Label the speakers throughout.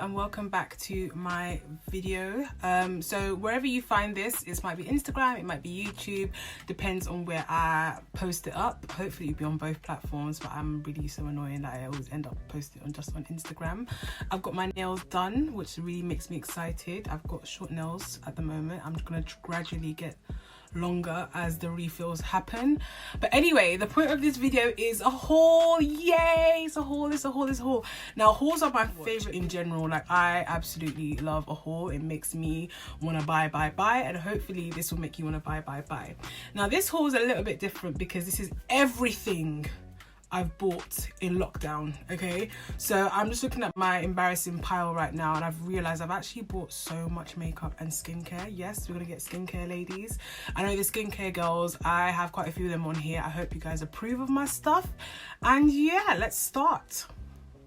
Speaker 1: and welcome back to my video. So wherever you find this, it might be Instagram, it might be YouTube, depends on where I post it up. Hopefully it'll be on both platforms, but I'm really so annoying that I always end up posting on just on Instagram. I've got my nails done, which really makes me excited. I've got short nails at the moment. I'm gonna gradually get longer as the refills happen. But anyway, the point of this video is a haul. Yay, it's a haul, it's a haul, it's a haul. Now hauls are my favorite in general. Like, I absolutely love a haul. It makes me want to buy, and hopefully this will make you want to buy. Now this haul is a little bit different because this is everything I've bought in lockdown. Okay, so I'm just looking at my embarrassing pile right now and I've realized I've actually bought so much makeup and skincare. Yes, we're gonna get skincare, ladies. I know the skincare girls, I have quite a few of them on here. I hope you guys approve of my stuff, and yeah, let's start.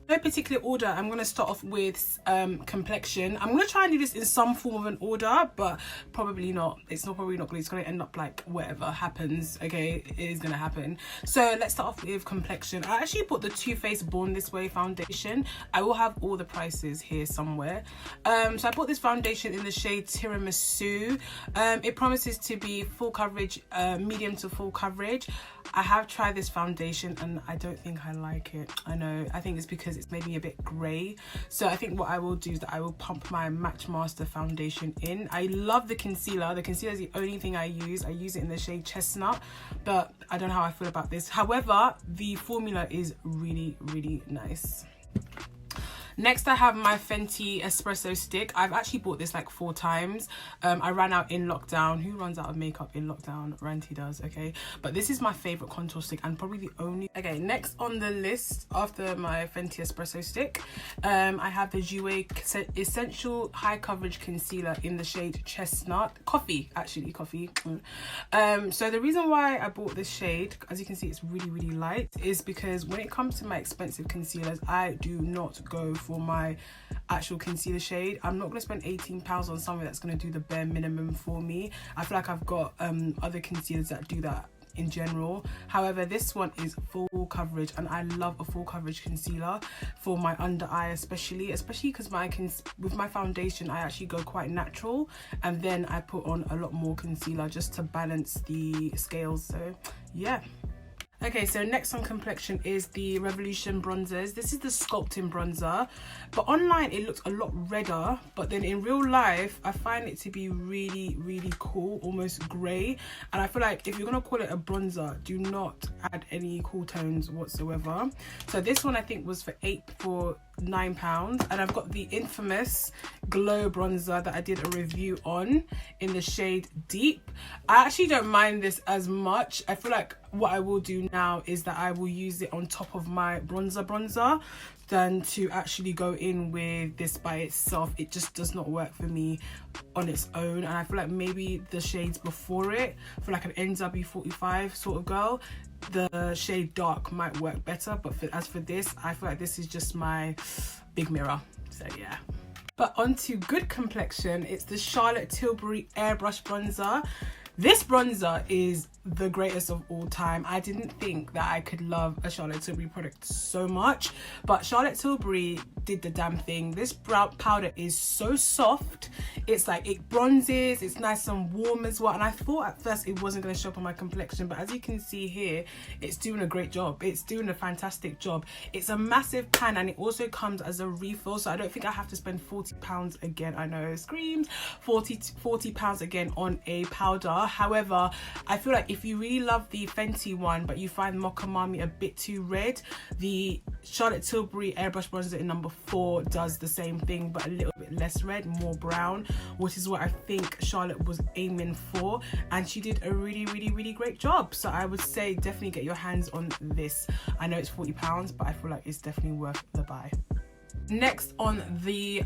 Speaker 1: No particular order. I'm going to start off with complexion. I'm going to try and do this in some form of an order, but probably not. It's probably not going to end up like whatever happens. Okay, it is going to happen. So let's start off with complexion. I actually bought the TooFaced Born This Way foundation. I will have all the prices here somewhere. So I bought this foundation in the shade Tiramisu. It promises to be full coverage, medium to full coverage. I have tried this foundation and I don't think I like it. I know, I think it's because it's maybe a bit grey. So I think what I will do is that I will pump my Matchmaster foundation in. I love the concealer. The concealer is the only thing I use. I use it in the shade Chestnut, but I don't know how I feel about this. However, the formula is really, really nice. Next, I have my Fenty Espresso stick. I've actually bought this like 4 times. I ran out in lockdown. Who runs out of makeup in lockdown? Ranty does, okay? But this is my favourite contour stick and probably the only... Okay, next on the list after my Fenty Espresso stick, I have the Jouer Essential High Coverage Concealer in the shade Chestnut. Coffee. So the reason why I bought this shade, as you can see, it's really, really light, is because when it comes to my expensive concealers, I do not go for my actual concealer shade. I'm not going to spend £18 on something that's going to do the bare minimum for me. I feel like I've got other concealers that do that in general. However, this one is full coverage and I love a full coverage concealer for my under eye, especially because with my foundation I actually go quite natural and then I put on a lot more concealer just to balance the scales. So yeah. Okay, so next on complexion is the Revolution bronzers. This is the Sculpting bronzer, but online it looks a lot redder, but then in real life I find it to be really, really cool, almost grey. And I feel like if you're gonna call it a bronzer, do not add any cool tones whatsoever. So this one I think was for £9, and I've got the infamous Glow bronzer that I did a review on in the shade Deep. I actually don't mind this as much. I feel like what I will do now is that I will use it on top of my bronzer than to actually go in with this by itself. It just does not work for me on its own, and I feel like maybe the shades before it, for like an NW45 sort of girl, the shade Dark might work better, but as for this, I feel like this is just my big mirror. So yeah. But onto good complexion, it's the Charlotte Tilbury Airbrush bronzer. This bronzer is the greatest of all time. I didn't think that I could love a Charlotte Tilbury product so much, but Charlotte Tilbury did the damn thing. This brow powder is so soft. It's like, it bronzes, it's nice and warm as well. And I thought at first it wasn't going to show up on my complexion, but as you can see here, it's doing a great job. It's doing a fantastic job. It's a massive pan and it also comes as a refill, so I don't think I have to spend £40 again. I know, screams, £40 again on a powder. However, I feel like if you really love the Fenty one but you find Mocha Mami a bit too red, the Charlotte Tilbury Airbrush bronzer in number 4 does the same thing but a little bit less red, more brown, which is what I think Charlotte was aiming for, and she did a really, really, really great job. So I would say definitely get your hands on this. I know it's £40, but I feel like it's definitely worth the buy. Next on the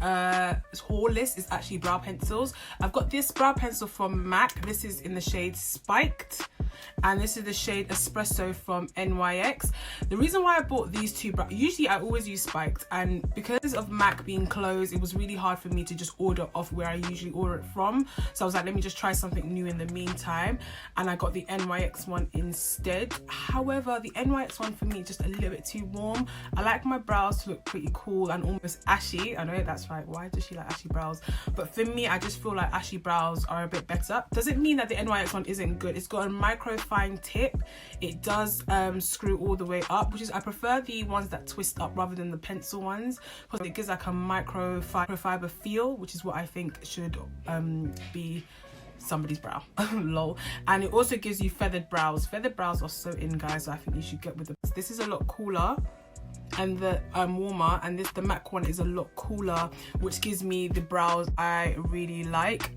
Speaker 1: haul list is actually brow pencils. I've got this brow pencil from MAC. This is in the shade Spiked. and this is the shade Esspresso from NYX. The reason why I bought these two, usually I always use spiked, and because of MAC being closed, it was really hard for me to just order off where I usually order it from. So I was like, let me just try something new in the meantime, and I got the NYX one instead. However, the NYX one for me is just a little bit too warm. I like my brows to look pretty cool and almost ashy. I know that's right, why does she like ashy brows? But for me, I just feel like ashy brows are a bit better. Doesn't mean that the NYX one isn't good. It's got a micro fine tip. It does screw all the way up, which is, I prefer the ones that twist up rather than the pencil ones, because it gives like a microfiber feel, which is what I think should be somebody's brow. Lol. And it also gives you feathered brows. Feathered brows are so in, guys, so I think you should get with them. This is a lot cooler and the warmer, and the MAC one is a lot cooler, which gives me the brows I really like.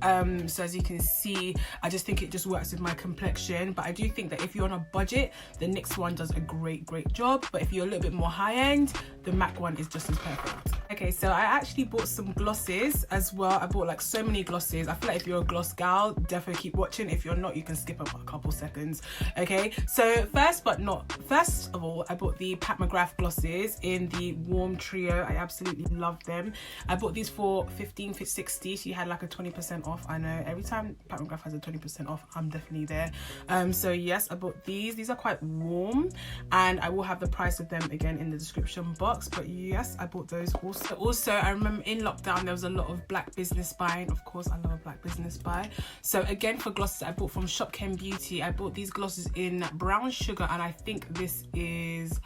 Speaker 1: So as you can see, I just think it just works with my complexion. But I do think that if you're on a budget, the NYX one does a great job. But if you're a little bit more high end, the MAC one is just as perfect. Okay, so I actually bought some glosses as well. I bought like so many glosses. I feel like if you're a gloss gal, definitely keep watching. If you're not, you can skip up a couple seconds. Okay, so first of all, I bought the Pat McGrath glosses in the warm trio. I absolutely love them. I bought these for $15.60. She had like a 20% off. I know every time Pat McGrath has a 20% off, I'm definitely there. So yes, I bought these are quite warm, and I will have the price of them again in the description box. But yes, I bought those also. I remember in lockdown there was a lot of black business buying. Of course, I love a black business buy. So again, for glosses, I bought from ShopKemBeauty. I bought these glosses in Brownsugar, and I think this is,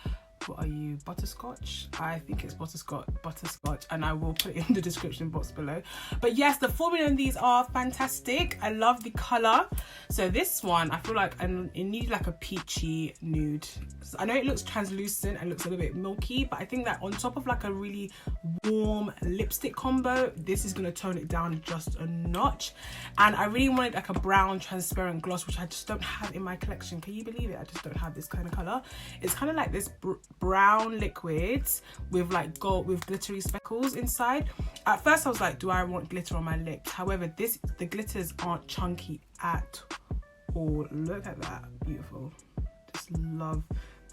Speaker 1: what are you, butterscotch? I think it's butterscotch, and I will put it in the description box below. But yes, the formula in these are fantastic. I love the color. So this one, I feel like it needs like a peachy nude. So I know it looks translucent and looks a little bit milky, but I think that on top of like a really warm lipstick combo, this is going to tone it down just a notch. And I really wanted like a brown transparent gloss, which I just don't have in my collection. Can you believe it? I just don't have this kind of color. It's kind of like this brown liquids with like gold with glittery speckles inside. At first I was like, do I want glitter on my lips? However, the glitters aren't chunky at all. Look at that, beautiful. Just love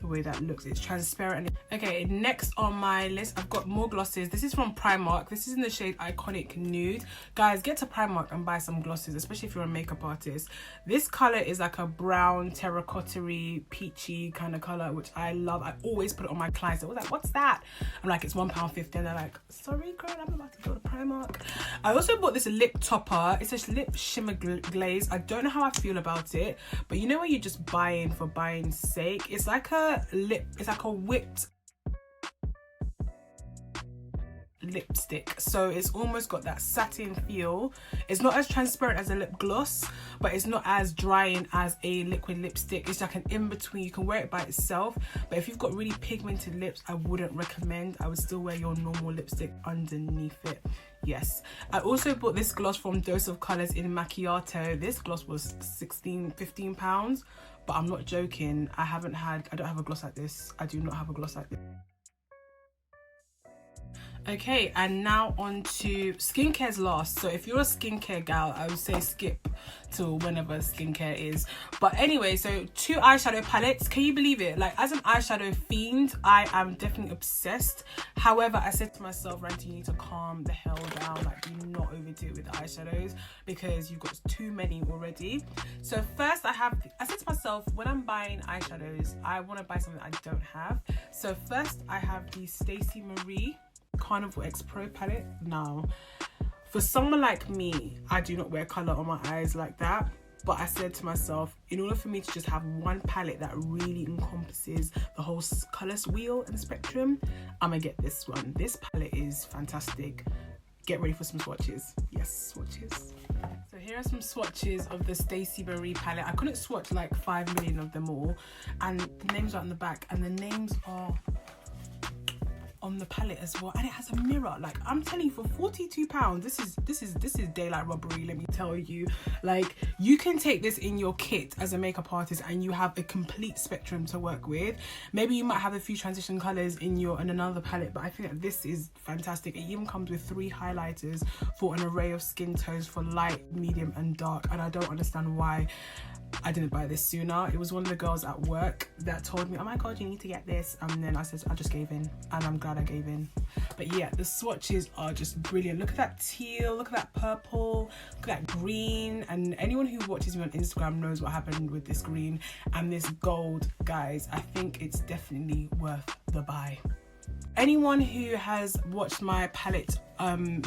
Speaker 1: the way that looks. It's transparent. Okay, next on my list, I've got more glosses. This is from Primark. This is in the shade Iconic Nude. Guys, get to Primark and buy some glosses, especially if you're a makeup artist. This color is like a brown terracotta-y peachy kind of color, which I love. I always put it on my clients. They're like, what's that? I'm like, it's £1.50, and they're like, sorry girl, I'm about to go to Primark. I also bought this lip topper. It's a lip shimmer glaze. I don't know how I feel about it, but you know when you're just buying for buying's sake? It's like a whipped lipstick, so it's almost got that satin feel. It's not as transparent as a lip gloss, but it's not as drying as a liquid lipstick. It's like an in-between. You can wear it by itself, but if you've got really pigmented lips, I wouldn't recommend. I would still wear your normal lipstick underneath it. Yes, I also bought this gloss from Dose of Colors in Macchiato. This gloss was £15, but I'm not joking. I don't have a gloss like this. I do not have a gloss like this. Okay, and now on to skincare's last. So if you're a skincare gal, I would say skip to whenever skincare is. But anyway, so 2 eyeshadow palettes. Can you believe it? Like, as an eyeshadow fiend, I am definitely obsessed. However, I said to myself, Ranty, you need to calm the hell down. Like, do not overdo it with the eyeshadows because you've got too many already. So first I said to myself, when I'm buying eyeshadows, I want to buy something I don't have. So first I have the Stacey Marie Carnival X Pro palette. Now, for someone like me, I do not wear colour on my eyes like that, but I said to myself, in order for me to just have one palette that really encompasses the whole colour wheel and spectrum, I'm gonna get this one. This palette is fantastic. Get ready for some swatches. Yes, swatches. So here are some swatches of the Stacey Marie palette. I couldn't swatch like 5 million of them all, and the names are on the back, and the names are on the palette as well, and it has a mirror. Like, I'm telling you, for £42, this is daylight robbery, let me tell you. Like, you can take this in your kit as a makeup artist and you have a complete spectrum to work with. Maybe you might have a few transition colors in another palette, but I think that this is fantastic. It even comes with 3 highlighters for an array of skin tones for light, medium and dark, and I don't understand why I didn't buy this sooner. It was one of the girls at work that told me, oh my god, you need to get this, and then I just gave in, and I'm glad I gave in. But yeah, the swatches are just brilliant. Look at that teal, look at that purple, look at that green, and anyone who watches me on Instagram knows what happened with this green and this gold, guys. I think it's definitely worth the buy. Anyone who has watched my palette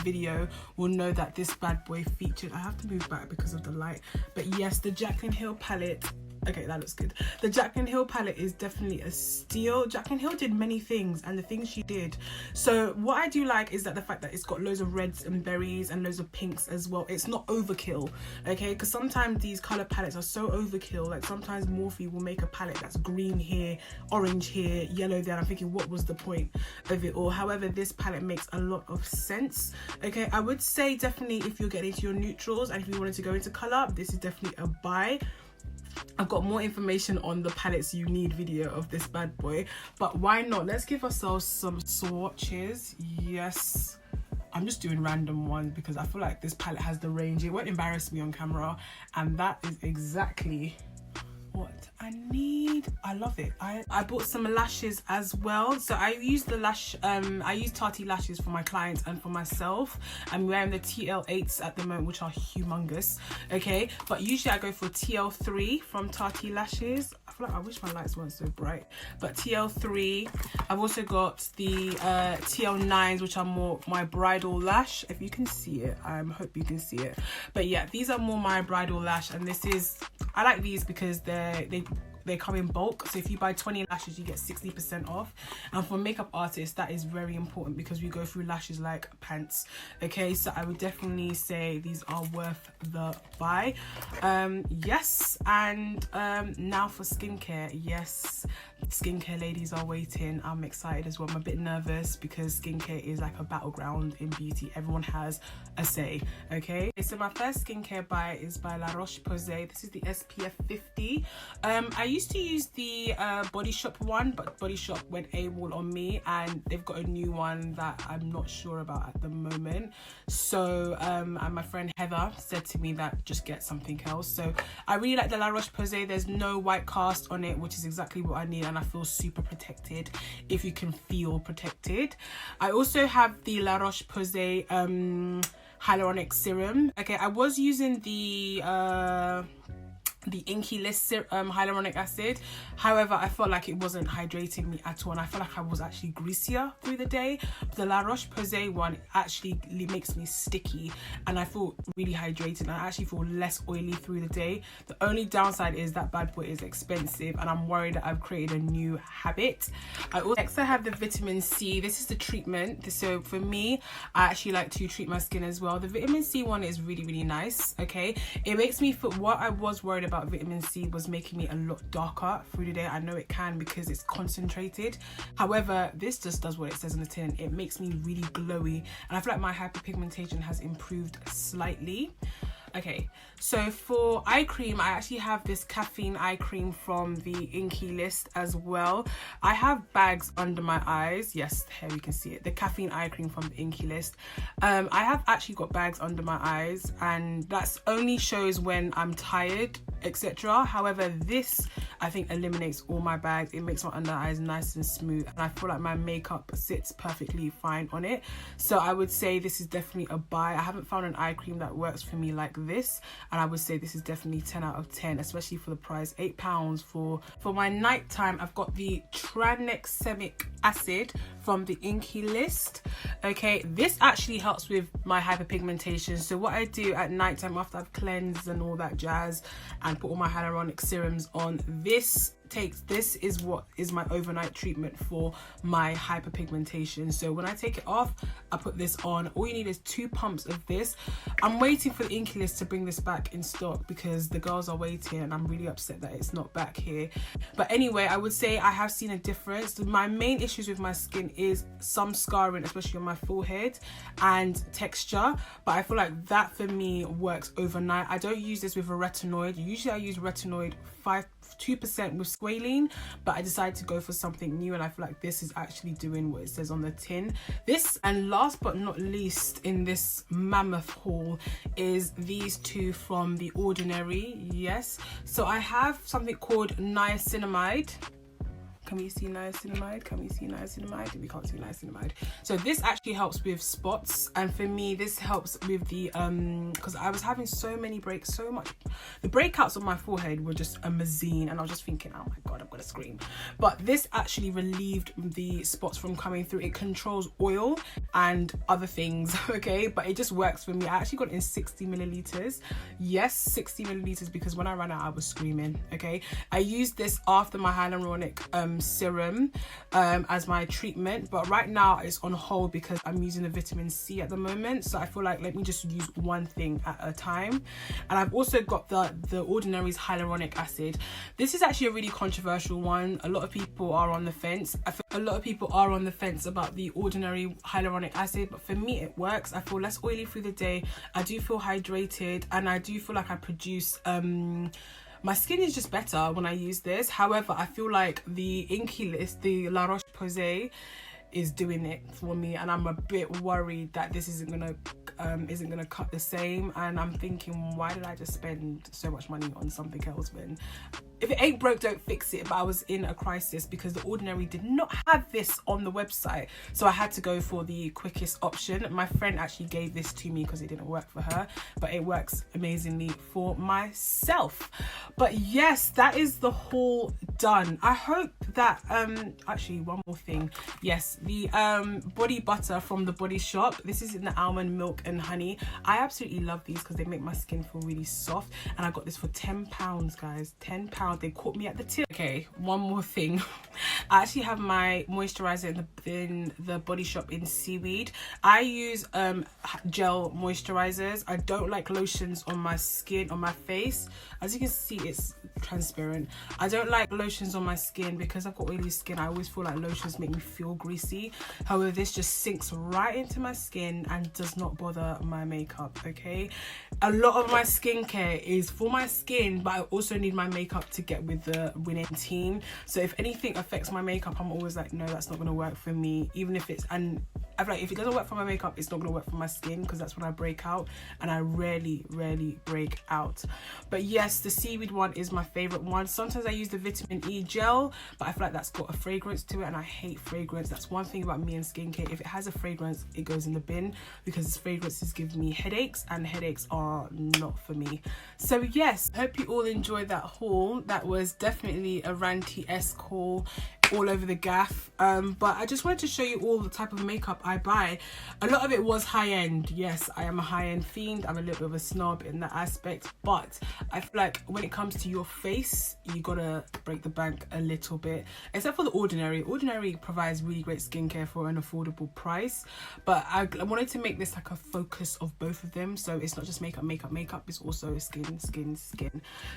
Speaker 1: video will know that this bad boy featured, I have to move back because of the light, but yes, the Jaclyn Hill palette. Okay, that looks good. The Jaclyn Hill palette is definitely a steal. Jaclyn Hill did many things, and the things she did. So what I do like is that the fact that it's got loads of reds and berries and loads of pinks as well. It's not overkill, okay? Because sometimes these color palettes are so overkill. Like sometimes Morphe will make a palette that's green here, orange here, yellow there. I'm thinking, what was the point of it all? However, this palette makes a lot of sense, okay? I would say definitely if you're getting into your neutrals and if you wanted to go into color, this is definitely a buy. I've got more information on the palettes you need video of this bad boy, but why not? Let's give ourselves some swatches. Yes, I'm just doing random ones because I feel like this palette has the range. It won't embarrass me on camera, and that is exactly what I need. I love it. I bought some lashes as well. So I use the I use Tatti Lashes for my clients and for myself. I'm wearing the TL8s at the moment, which are humongous, okay? But usually I go for TL3 from Tatti Lashes. I feel like I wish my lights weren't so bright, but TL3. I've also got the TL9s, which are more my bridal lash. If you can see it, I hope you can see it. But yeah, these are more my bridal lash, and this is, I like these because they come in bulk. So if you buy 20 lashes, you get 60% off. And for makeup artists, that is very important because we go through lashes like pants, okay? So I would definitely say these are worth the buy. Yes, and now for skincare. Yes, skincare ladies are waiting. I'm excited as well. I'm a bit nervous because skincare is like a battleground in beauty. Everyone has a say, okay? So my first skincare buy is by La Roche Posay. This is the SPF 50. I used to use the Body Shop one, but Body Shop went AWOL on me, and they've got a new one that I'm not sure about at the moment. So and my friend Heather said to me that just get something else. So I really like the La Roche Posay. There's no white cast on it, which is exactly what I need, and I feel super protected, if you can feel protected. I also have the La Roche Posay hyaluronic serum. Okay, I was using the Inkey List hyaluronic acid. However, I felt like it wasn't hydrating me at all, and I felt like I was actually greasier through the day. But the La Roche Posay one actually makes me sticky, and I feel really hydrated, and I actually feel less oily through the day. The only downside is that bad boy is expensive, and I'm worried that I've created a new habit. Next I have the vitamin C. This is the treatment. So for me, I actually like to treat my skin as well. The vitamin C one is really, really nice, okay? It makes me feel, what I was worried about vitamin C was making me a lot darker through the day. I know it can because it's concentrated. However, this just does what it says on the tin. It makes me really glowy, and I feel like my hyperpigmentation has improved slightly. Okay, so for eye cream, I actually have this caffeine eye cream from the Inkey List as well. I have bags under my eyes. Yes, here you can see it. The caffeine eye cream from the Inkey List. I have actually got bags under my eyes, and that's only shows when I'm tired, etc. However, this I think eliminates all my bags. It makes my under eyes nice and smooth, and I feel like my makeup sits perfectly fine on it. So I would say this is definitely a buy. I haven't found an eye cream that works for me like this, and I would say this is definitely 10 out of 10, especially for the price. £8 for my nighttime. I've got the tranexamic acid from the Inkey List. Okay, this actually helps with my hyperpigmentation. So what I do at nighttime after I've cleansed and all that jazz and put all my hyaluronic serums on, this is what is my overnight treatment for my hyperpigmentation. So when I take it off, I put this on. All you need is 2 pumps of this. I'm waiting for the Inkey List to bring this back in stock because the girls are waiting, and I'm really upset that it's not back here. But anyway, I would say I have seen a difference. My main issues with my skin is some scarring, especially on my forehead, and texture, but I feel like that for me works overnight. I don't use this with a retinoid. Usually I use retinoid 2% with squalene, but I decided to go for something new, and I feel like this is actually doing what it says on the tin. This, and last but not least in this mammoth haul, is these two from the Ordinary. Yes, so I have something called Niacinamide. Can we see niacinamide? Can we see niacinamide? We can't see niacinamide. So this actually helps with spots, and for me this helps with the because I was having so many breaks, the breakouts on my forehead were just a mazine, and I was just thinking, oh my god, I'm gonna scream. But this actually relieved the spots from coming through. It controls oil and other things, okay, but it just works for me. I actually got it in 60 milliliters. Yes, 60 milliliters, because when I ran out I was screaming. Okay, I used this after my hyaluronic serum as my treatment, but right now it's on hold because I'm using the vitamin C at the moment, so I feel like let me just use one thing at a time. And I've also got the Ordinary's hyaluronic acid. This is actually a really controversial one. A lot of people are on the fence. I feel a lot of people are on the fence about the Ordinary hyaluronic acid, but for me it works. I feel less oily through the day, I do feel hydrated, and I do feel like I produce my skin is just better when I use this. However, I feel like the Inkey List, the La Roche Posay, is doing it for me, and I'm a bit worried that this isn't gonna cut the same. And I'm thinking, why did I just spend so much money on something else when if it ain't broke, don't fix it? But I was in a crisis because the Ordinary did not have this on the website, so I had to go for the quickest option. My friend actually gave this to me because it didn't work for her, but it works amazingly for myself. But yes, that is the haul done. I hope that actually one more thing. Yes, the body butter from the Body Shop. This is in the almond milk and honey. I absolutely love these because they make my skin feel really soft, and I got this for £10, guys. £10. They caught me at the tip. Okay, one more thing. I actually have my moisturizer in the Body Shop in Seaweed. I use gel moisturizers. I don't like lotions on my skin, on my face. As you can see, it's transparent. I don't like lotions on my skin because I've got oily skin. I always feel like lotions make me feel greasy. However, this just sinks right into my skin and does not bother my makeup. Okay, a lot of my skincare is for my skin, but I also need my makeup to get with the winning team. So if anything affects my makeup, I'm always like, no, that's not gonna work for me. Even if it's, and I feel like if it doesn't work for my makeup, it's not gonna work for my skin, because that's when I break out, and I rarely break out. But yes, the Seaweed one is my favorite one. Sometimes I use the vitamin E gel, but I feel like that's got a fragrance to it, and I hate fragrance. That's one thing about me and skincare. If it has a fragrance, it goes in the bin, because fragrances give me headaches, and headaches are not for me. So yes, I hope you all enjoyed that haul. That was definitely a ranty-esque haul, all over the gaff, but I just wanted to show you all the type of makeup I buy. A lot of it was high-end. Yes, I am a high-end fiend. I'm a little bit of a snob in that aspect, but I feel like when it comes to your face, you gotta break the bank a little bit, except for the Ordinary. Ordinary provides really great skincare for an affordable price, but I wanted to make this like a focus of both of them, so it's not just makeup, it's also skin.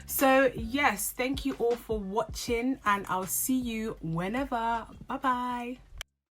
Speaker 1: So yes, thank you all for watching, and I'll see you whenever. Bye bye.